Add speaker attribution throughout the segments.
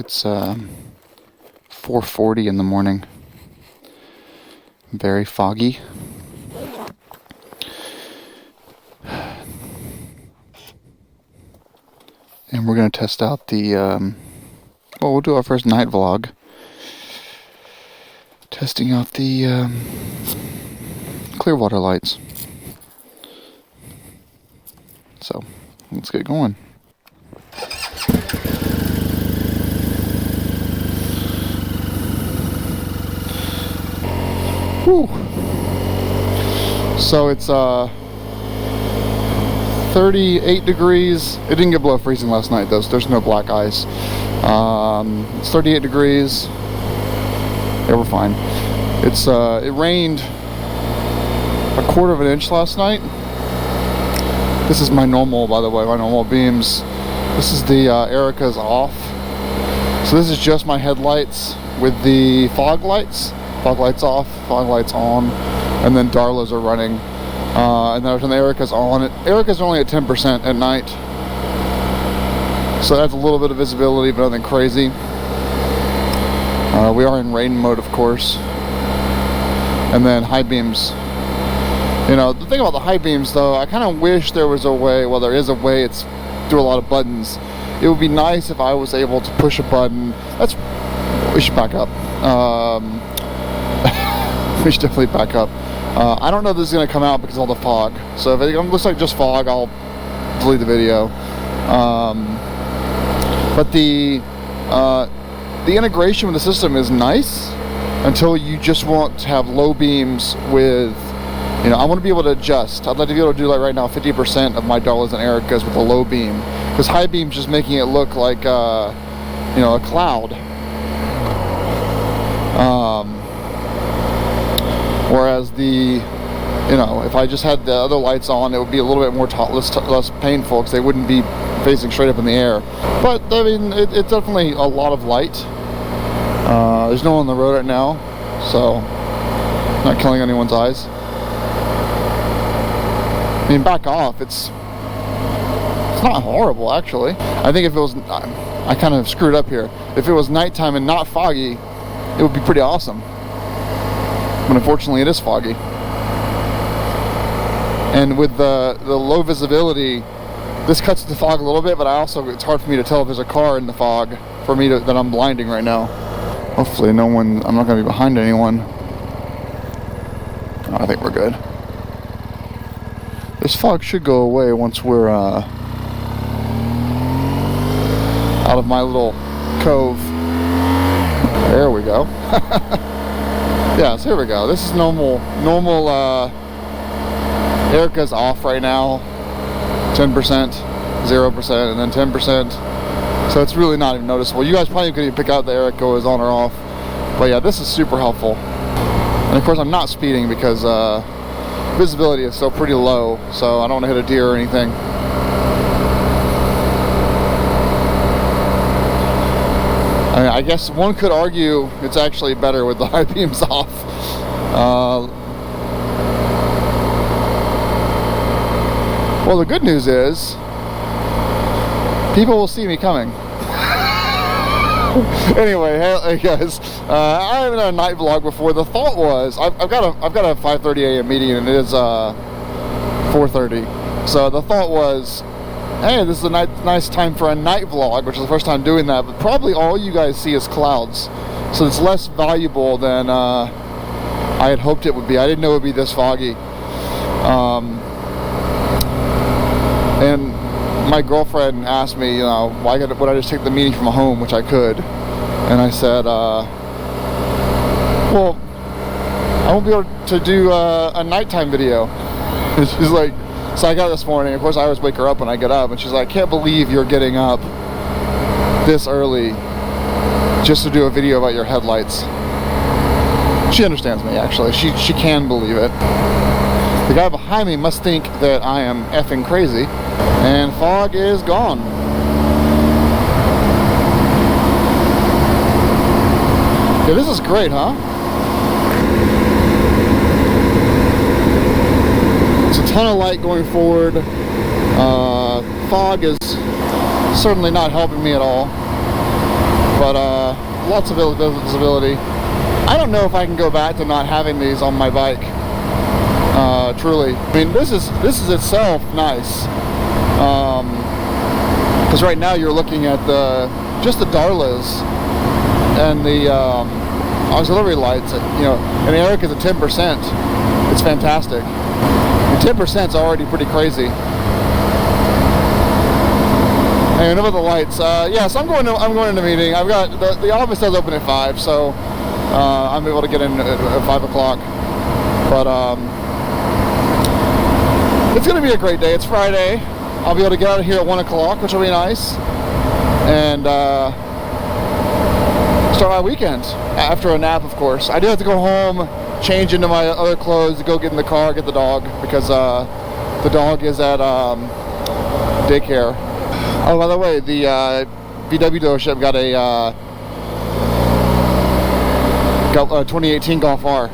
Speaker 1: It's 4:40 in the morning. Very foggy. And we're going to test out the, well, we'll do our first night vlog. Testing out the Clearwater lights. So, let's get going. Whew. So it's 38 degrees. It didn't get below freezing last night though, so there's no black ice. It's 38 degrees. Yeah, we're fine. It's it rained a quarter of an inch last night. This is my normal, by the way, my normal beams. This is the Erica's off. So this is just my headlights with the fog lights. Fog lights off, fog lights on, and then Darla's are running. And then when the Erica's on, Erica's only at 10% at night. So that's a little bit of visibility, but nothing crazy. We are in rain mode, of course. And then high beams. You know, the thing about the high beams, though, I kind of wish there was a way, well, there is a way, it's through a lot of buttons. It would be nice if I was able to push a button. We should back up. We should definitely back up. I don't know if this is going to come out because of all the fog. So if it looks like just fog, I'll delete the video. But the integration with the system is nice until you just want to have low beams with, you know, I want to be able to adjust. I'd like to be able to do, like right now, 50% of my Darlas and Ericas with a low beam. Because high beam's just making it look like, you know, a cloud. Whereas the, you know, if I just had the other lights on, it would be a little bit more less painful because they wouldn't be facing straight up in the air. But I mean, it's definitely a lot of light. There's no one on the road right now, so not killing anyone's eyes. I mean, back off. It's not horrible actually. I think if it was, I kind of screwed up here. If it was nighttime and not foggy, it would be pretty awesome. But unfortunately it is foggy. And with the low visibility, this cuts the fog a little bit, but it's hard for me to tell if there's a car in the fog for me that I'm blinding right now. Hopefully I'm not going to be behind anyone. I think we're good. This fog should go away once we're out of my little cove. There we go. Yeah, so here we go. This is normal Erica's off right now. 10%, 0%, and then 10%. So it's really not even noticeable. You guys probably couldn't even pick out the Erica is on or off. But yeah, this is super helpful. And of course I'm not speeding because visibility is still pretty low, so I don't want to hit a deer or anything. I mean, I guess one could argue it's actually better with the high beams off. Well, the good news is people will see me coming. Anyway, hey guys, I haven't done a night vlog before. The thought was I've got a 5:30 a.m. meeting and it is 4:30. So the thought was, hey, this is a nice time for a night vlog, which is the first time doing that, but probably all you guys see is clouds. So it's less valuable than I had hoped it would be. I didn't know it would be this foggy. And my girlfriend asked me, you know, would I just take the meeting from home, which I could. And I said, well, I won't be able to do a nighttime video. And she's like, so I got this morning, of course I always wake her up when I get up, and she's like, I can't believe you're getting up this early just to do a video about your headlights. She understands me, actually. She can believe it. The guy behind me must think that I am effing crazy, and fog is gone. Yeah, this is great, huh? It's a ton of light going forward. Fog is certainly not helping me at all. but lots of visibility. I don't know if I can go back to not having these on my bike. Truly, I mean, this is itself nice. Because right now you're looking at just the Darlas and the auxiliary lights. You know, and the Erica's at 10%. It's fantastic. And 10% is already pretty crazy. Anyway, enough of the lights. Yeah, so I'm going into a meeting. I've got the office does open at 5, so I'm able to get in at 5 o'clock. But it's going to be a great day. It's Friday. I'll be able to get out of here at 1 o'clock, which will be nice, and start my weekend after a nap, of course. I do have to go home, change into my other clothes, to go get in the car, get the dog, because the dog is at daycare. Oh, by the way, the VW dealership got a 2018 Golf R.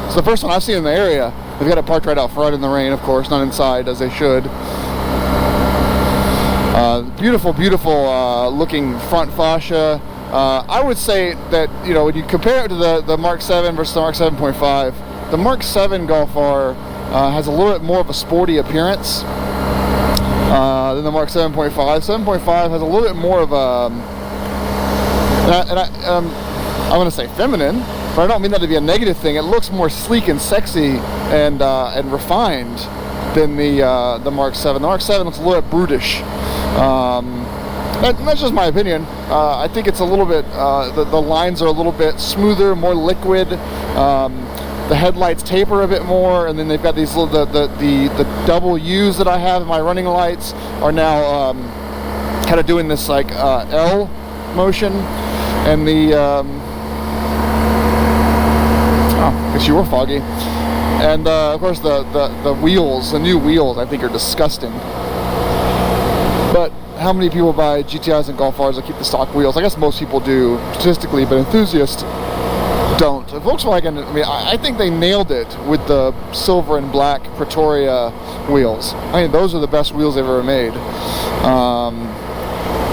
Speaker 1: It's the first one I've seen in the area. They've got it parked right out front in the rain, of course, not inside, as they should. Beautiful, beautiful looking front fascia. I would say that, you know, when you compare it to the Mark 7 versus the Mark 7.5, the Mark 7 Golf R has a little bit more of a sporty appearance than the Mark 7.5. 7.5 has a little bit more of a, I'm going to say feminine, but I don't mean that to be a negative thing. It looks more sleek and sexy and refined than the Mark 7. The Mark 7 looks a little bit brutish. That's just my opinion. I think it's a little bit, the lines are a little bit smoother, more liquid. The headlights taper a bit more, and then they've got these little, the double U's that I have in my running lights are now kind of doing this like L motion, and the I guess you were foggy. And of course the wheels, the new wheels, I think are disgusting. But how many people buy GTIs and Golf Rs that keep the stock wheels? I guess most people do, statistically, but enthusiasts don't. Volkswagen, I mean, I think they nailed it with the silver and black Pretoria wheels. I mean, those are the best wheels they've ever made.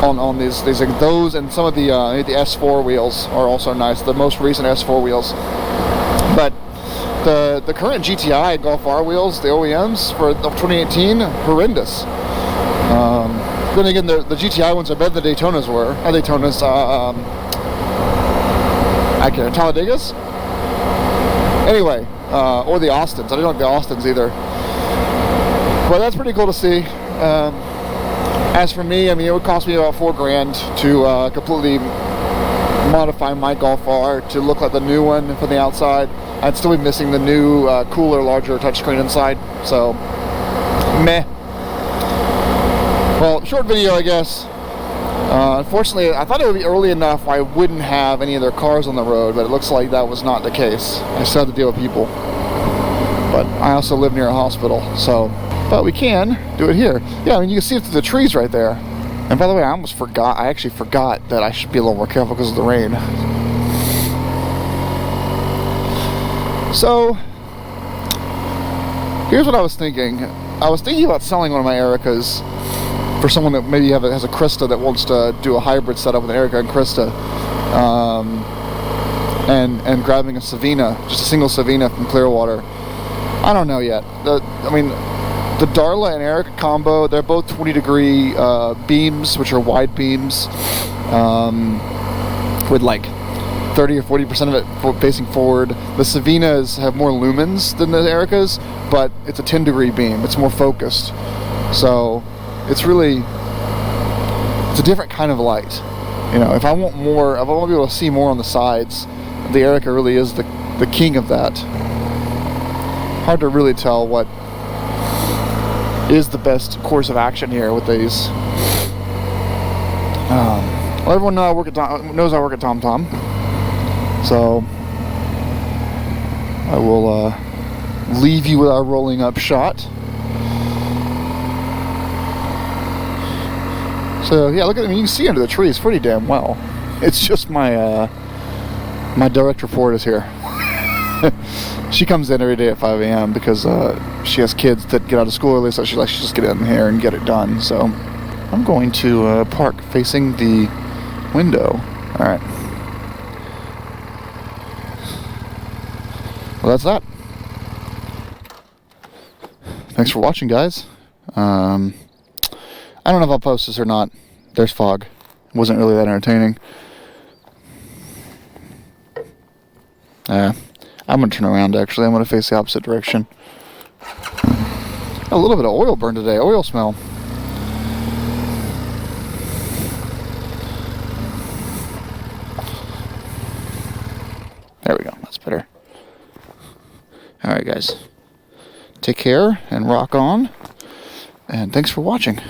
Speaker 1: On these like those, and some of the S4 wheels are also nice. The most recent S4 wheels, but the current GTI Golf R wheels, the OEMs for 2018, horrendous. Then again, the GTI ones are better than Daytonas were. Daytonas, Talladegas? Anyway, or the Austins. I don't like the Austins either. But that's pretty cool to see. As for me, I mean, it would cost me about $4,000 to completely modify my Golf R to look like the new one from the outside. I'd still be missing the new, cooler, larger touchscreen inside. So, meh. Well, short video, I guess. Unfortunately, I thought it would be early enough I wouldn't have any of their cars on the road, but it looks like that was not the case. I still have to deal with people. But I also live near a hospital, so... But we can do it here. Yeah, I mean, you can see it through the trees right there. And by the way, I actually forgot that I should be a little more careful because of the rain. So, here's what I was thinking. I was thinking about selling one of my Ericas for someone that maybe has a Krista that wants to do a hybrid setup with an Erica and Krista, and grabbing a Savina, just a single Savina from Clearwater. I don't know yet. The Darla and Erica combo, they're both 20-degree beams, which are wide beams, with like 30 or 40% of it facing forward. The Savinas have more lumens than the Ericas, but it's a 10-degree beam. It's more focused. So it's a different kind of light. You know, if I want more, if I want to be able to see more on the sides, the Erica really is the king of that. Hard to really tell what is the best course of action here with these. Well, everyone knows I work at TomTom, so I will leave you with our rolling up shot. So yeah, look at them. You can see under the trees pretty damn well. It's just my my direct report is here. She comes in every day at 5 a.m. because she has kids that get out of school early, so she's like, she just get in here and get it done. So I'm going to park facing the window Alright. Well, that's that. Thanks for watching, guys. I don't know if I'll post this or not. There's fog. It wasn't really that entertaining. I'm going to turn around, actually. I'm going to face the opposite direction. A little bit of oil burn today. Oil smell. There we go. That's better. Alright, guys. Take care and rock on. And thanks for watching.